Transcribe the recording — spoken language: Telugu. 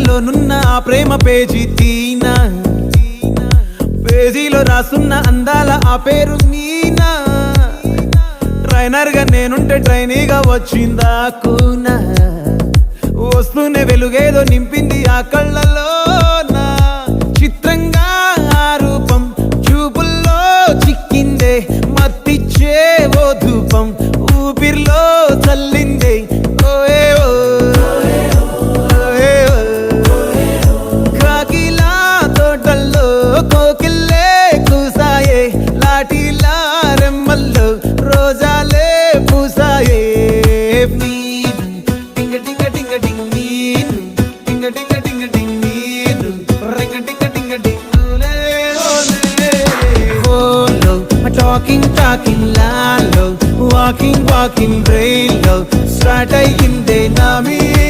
గుండెల్లోనున్న ఆ ప్రేమ పేజీ తీనా, పేజీలో రాసున్న అందాల ఆ పేరు మీనా. ట్రైనర్ గా నేనుంటే ట్రైనీగా వచ్చిందా కూనా, వస్తూనే వెలుగేదో నింపింది ఆ కళ్ళలోన. చిత్రంగా ఆ రూపం చూపుల్లో చిక్కిందే, మత్తిచ్చే ఓ ధూపం ఊపిరిలో చల్లిందే. ఓయే ఓ కాకిలా తోటల్లో కోకిల్లే కూసాయే, లాఠీలా రెమ్మల్లో రోజాలే పూసాయే. టింగ టింగ టింగ టింగ్ నీరు, టింగ టింగ టింగ టింగ్ నీరు, రింగ టింగ టింగ టింగ్ ఓలే ఓలే. ఓలో టాకింగ్ టాకింగ్ లాలో, వాకింగ్ వాకింగ్ బ్రెయిన్లో స్టార్ట్ అయ్యిందే నా మీద